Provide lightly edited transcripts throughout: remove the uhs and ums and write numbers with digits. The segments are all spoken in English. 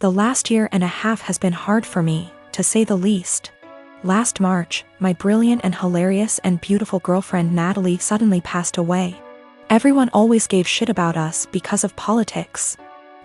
The last year and a half has been hard for me, to say the least. Last March, my brilliant and hilarious and beautiful girlfriend Natalie suddenly passed away. Everyone always gave shit about us because of politics.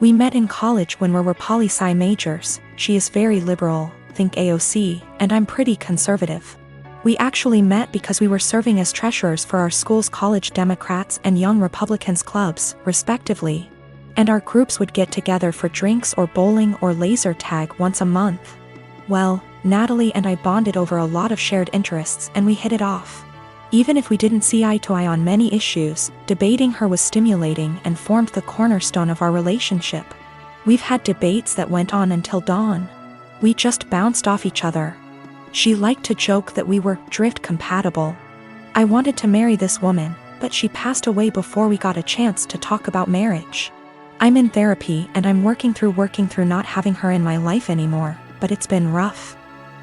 We met in college when we were poli-sci majors. She is very liberal, think AOC, and I'm pretty conservative. We actually met because we were serving as treasurers for our school's college Democrats and Young Republicans clubs, respectively. And our groups would get together for drinks or bowling or laser tag once a month. Well, Natalie and I bonded over a lot of shared interests and we hit it off. Even if we didn't see eye to eye on many issues, debating her was stimulating and formed the cornerstone of our relationship. We've had debates that went on until dawn. We just bounced off each other. She liked to joke that we were drift compatible. I wanted to marry this woman, but she passed away before we got a chance to talk about marriage. I'm in therapy and I'm working through not having her in my life anymore, but it's been rough.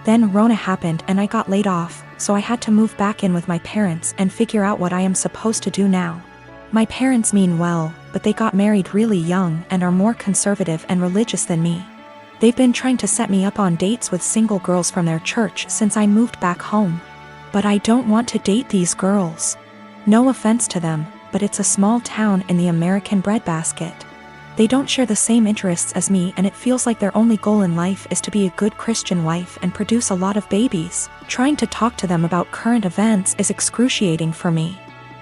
Then Rona happened and I got laid off, so I had to move back in with my parents and figure out what I am supposed to do now. My parents mean well, but they got married really young and are more conservative and religious than me. They've been trying to set me up on dates with single girls from their church since I moved back home. But I don't want to date these girls. No offense to them, but it's a small town in the American breadbasket. They don't share the same interests as me and it feels like their only goal in life is to be a good Christian wife and produce a lot of babies. Trying to talk to them about current events is excruciating for me.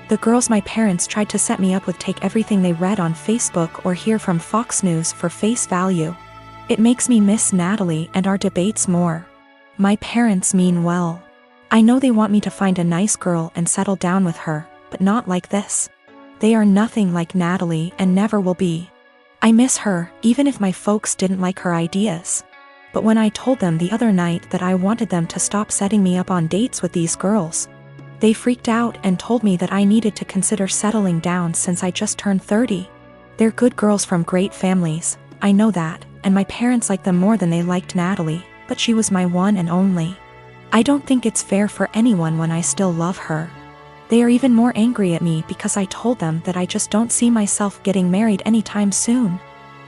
The girls my parents tried to set me up with take everything they read on Facebook or hear from Fox News for face value. It makes me miss Natalie and our debates more. My parents mean well. I know they want me to find a nice girl and settle down with her, but not like this. They are nothing like Natalie and never will be. I miss her, even if my folks didn't like her ideas. But when I told them the other night that I wanted them to stop setting me up on dates with these girls, they freaked out and told me that I needed to consider settling down since I just turned 30. They're good girls from great families, I know that, and my parents like them more than they liked Natalie, but she was my one and only. I don't think it's fair for anyone when I still love her. They are even more angry at me because I told them that I just don't see myself getting married anytime soon.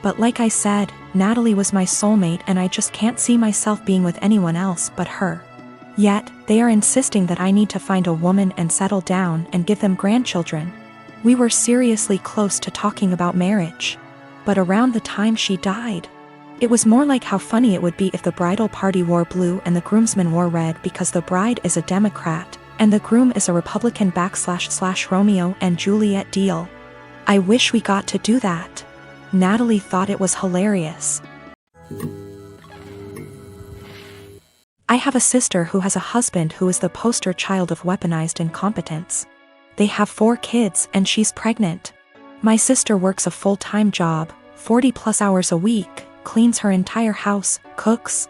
But like I said, Natalie was my soulmate and I just can't see myself being with anyone else but her. Yet, they are insisting that I need to find a woman and settle down and give them grandchildren. We were seriously close to talking about marriage. But around the time she died, it was more like how funny it would be if the bridal party wore blue and the groomsmen wore red because the bride is a Democrat, and the groom is a Republican / Romeo and Juliet deal. I wish we got to do that. Natalie thought it was hilarious. I have a sister who has a husband who is the poster child of weaponized incompetence. They have 4 kids and she's pregnant. My sister works a full-time job, 40+ hours a week, cleans her entire house, cooks,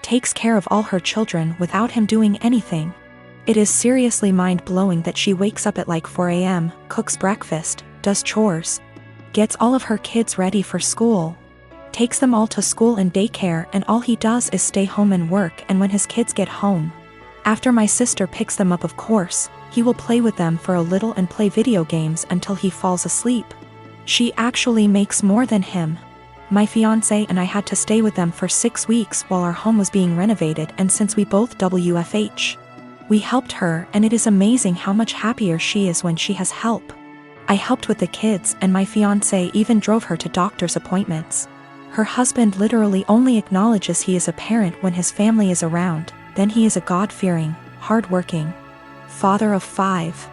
takes care of all her children without him doing anything. It is seriously mind-blowing that she wakes up at like 4 a.m., cooks breakfast, does chores, gets all of her kids ready for school, takes them all to school and daycare, and all he does is stay home and work. And when his kids get home, after my sister picks them up, of course, he will play with them for a little and play video games until he falls asleep. She actually makes more than him. My fiancé and I had to stay with them for 6 weeks while our home was being renovated, and since we both WFH, we helped her, and it is amazing how much happier she is when she has help. I helped with the kids and my fiancé even drove her to doctor's appointments. Her husband literally only acknowledges he is a parent when his family is around, then he is a God-fearing, hard-working father of 5.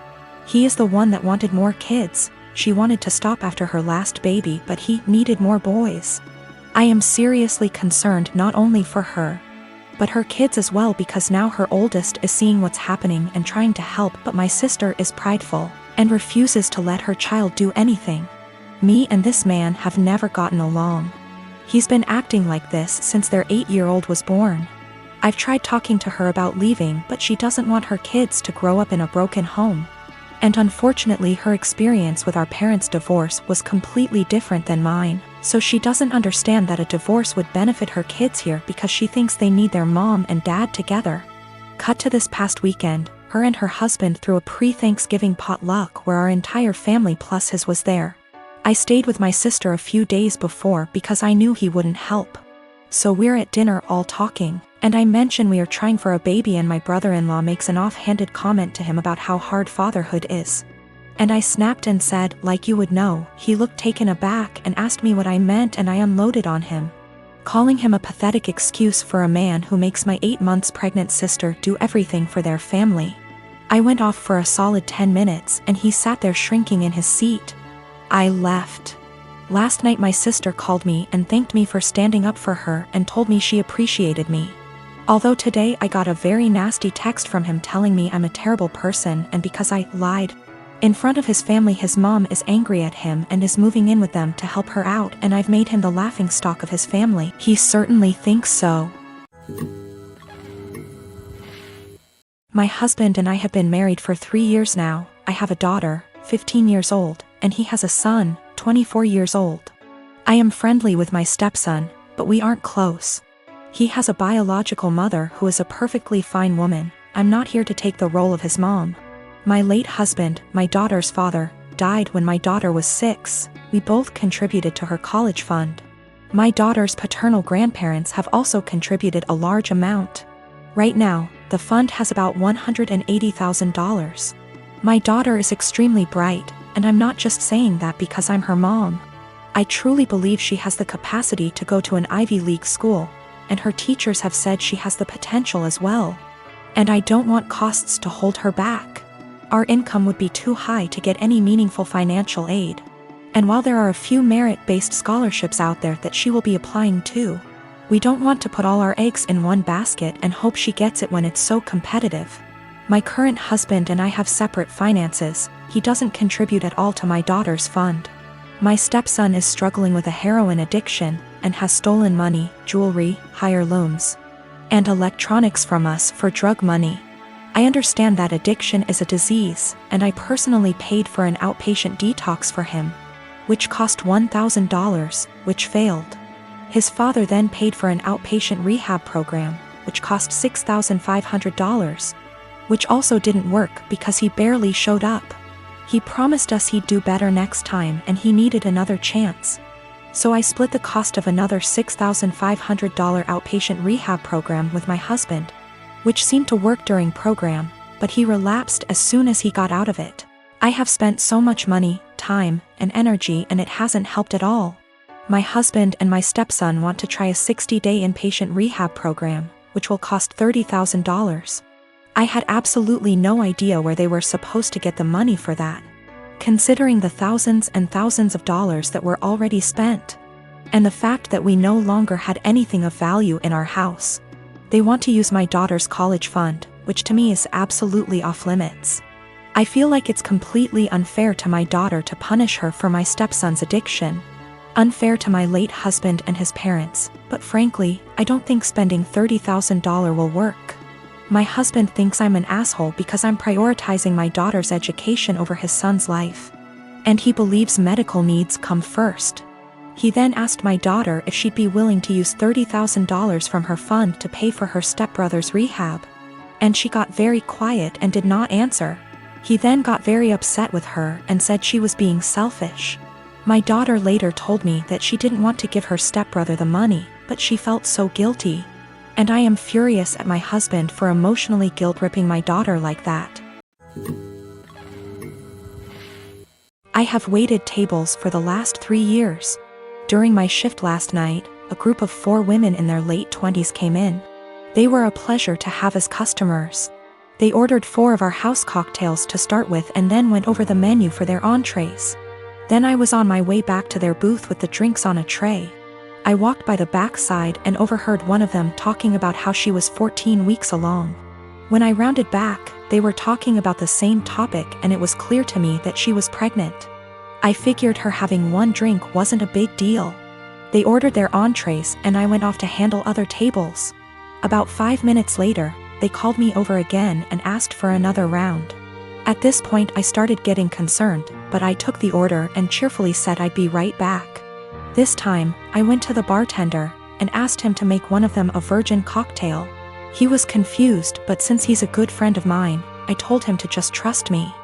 He is the one that wanted more kids. She wanted to stop after her last baby, but he needed more boys. I am seriously concerned not only for her, but her kids as well, because now her oldest is seeing what's happening and trying to help, but my sister is prideful and refuses to let her child do anything. Me and this man have never gotten along. He's been acting like this since their 8-year-old was born. I've tried talking to her about leaving, but she doesn't want her kids to grow up in a broken home. And unfortunately, her experience with our parents' divorce was completely different than mine, so she doesn't understand that a divorce would benefit her kids here because she thinks they need their mom and dad together. Cut to this past weekend, her and her husband threw a pre-Thanksgiving potluck where our entire family plus his was there. I stayed with my sister a few days before because I knew he wouldn't help. So we're at dinner all talking, and I mention we are trying for a baby, and my brother-in-law makes an offhanded comment to him about how hard fatherhood is. And I snapped and said, like you would know. He looked taken aback and asked me what I meant, and I unloaded on him, calling him a pathetic excuse for a man who makes my 8 months pregnant sister do everything for their family. I went off for a solid 10 minutes, and he sat there shrinking in his seat. I left. Last night my sister called me and thanked me for standing up for her and told me she appreciated me. Although today I got a very nasty text from him telling me I'm a terrible person, and because I lied in front of his family, his mom is angry at him and is moving in with them to help her out, and I've made him the laughingstock of his family. He certainly thinks so. My husband and I have been married for 3 years now. I have a daughter, 15 years old, and he has a son, 24 years old. I am friendly with my stepson, but we aren't close. He has a biological mother who is a perfectly fine woman. I'm not here to take the role of his mom. My late husband, my daughter's father, died when my daughter was 6. We both contributed to her college fund. My daughter's paternal grandparents have also contributed a large amount. Right now, the fund has about $180,000. My daughter is extremely bright, and I'm not just saying that because I'm her mom. I truly believe she has the capacity to go to an Ivy League school, and her teachers have said she has the potential as well. And I don't want costs to hold her back. Our income would be too high to get any meaningful financial aid. And while there are a few merit-based scholarships out there that she will be applying to, we don't want to put all our eggs in one basket and hope she gets it when it's so competitive. My current husband and I have separate finances. He doesn't contribute at all to my daughter's fund. My stepson is struggling with a heroin addiction and has stolen money, jewelry, hire loans, and electronics from us for drug money. I understand that addiction is a disease, and I personally paid for an outpatient detox for him, which cost $1,000, which failed. His father then paid for an outpatient rehab program, which cost $6,500, which also didn't work because he barely showed up. He promised us he'd do better next time, and he needed another chance. So I split the cost of another $6,500 outpatient rehab program with my husband, which seemed to work during program, but he relapsed as soon as he got out of it. I have spent so much money, time, and energy, and it hasn't helped at all. My husband and my stepson want to try a 60-day inpatient rehab program, which will cost $30,000. I had absolutely no idea where they were supposed to get the money for that, considering the thousands and thousands of dollars that were already spent, and the fact that we no longer had anything of value in our house. They want to use my daughter's college fund, which to me is absolutely off limits. I feel like it's completely unfair to my daughter to punish her for my stepson's addiction, unfair to my late husband and his parents, but frankly, I don't think spending $30,000 will work. My husband thinks I'm an asshole because I'm prioritizing my daughter's education over his son's life, and he believes medical needs come first. He then asked my daughter if she'd be willing to use $30,000 from her fund to pay for her stepbrother's rehab, and she got very quiet and did not answer. He then got very upset with her and said she was being selfish. My daughter later told me that she didn't want to give her stepbrother the money, but she felt so guilty. And I am furious at my husband for emotionally guilt-tripping my daughter like that. I have waited tables for the last 3 years. During my shift last night, a group of 4 women in their late 20s came in. They were a pleasure to have as customers. They ordered 4 of our house cocktails to start with and then went over the menu for their entrees. Then I was on my way back to their booth with the drinks on a tray. I walked by the backside and overheard one of them talking about how she was 14 weeks along. When I rounded back, they were talking about the same topic, and it was clear to me that she was pregnant. I figured her having 1 drink wasn't a big deal. They ordered their entrees and I went off to handle other tables. About 5 minutes later, they called me over again and asked for another round. At this point I started getting concerned, but I took the order and cheerfully said I'd be right back. This time, I went to the bartender and asked him to make one of them a virgin cocktail. He was confused, but since he's a good friend of mine, I told him to just trust me.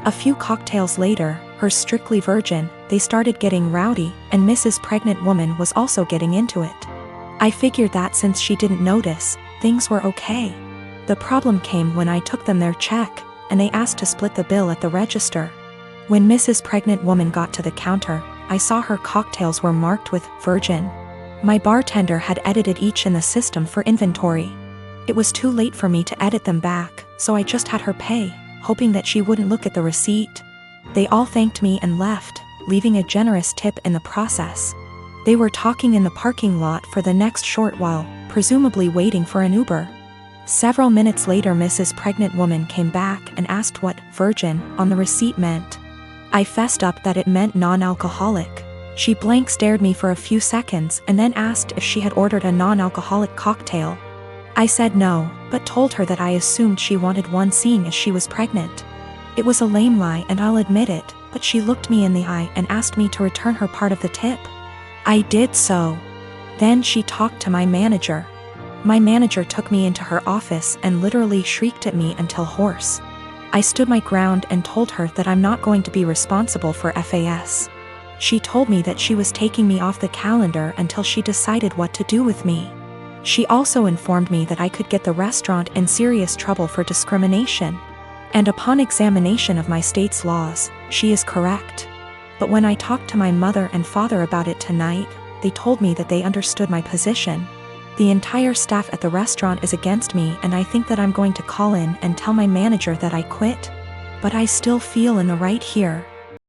A few cocktails later, hers strictly virgin, they started getting rowdy, and Mrs. Pregnant Woman was also getting into it. I figured that since she didn't notice, things were okay. The problem came when I took them their check, and they asked to split the bill at the register. When Mrs. Pregnant Woman got to the counter, I saw her cocktails were marked with Virgin. My bartender had edited each in the system for inventory. It was too late for me to edit them back, so I just had her pay, hoping that she wouldn't look at the receipt. They all thanked me and left, leaving a generous tip in the process. They were talking in the parking lot for the next short while, presumably waiting for an Uber. Several minutes later, Mrs. Pregnant Woman came back and asked what Virgin on the receipt meant. I fessed up that it meant non-alcoholic. She blank stared me for a few seconds and then asked if she had ordered a non-alcoholic cocktail. I said no, but told her that I assumed she wanted one seeing as she was pregnant. It was a lame lie and I'll admit it, but she looked me in the eye and asked me to return her part of the tip. I did so. Then she talked to my manager. My manager took me into her office and literally shrieked at me until hoarse. I stood my ground and told her that I'm not going to be responsible for FAS. She told me that she was taking me off the calendar until she decided what to do with me. She also informed me that I could get the restaurant in serious trouble for discrimination. And upon examination of my state's laws, she is correct. But when I talked to my mother and father about it tonight, they told me that they understood my position. The entire staff at the restaurant is against me, and I think that I'm going to call in and tell my manager that I quit. But I still feel in the right here,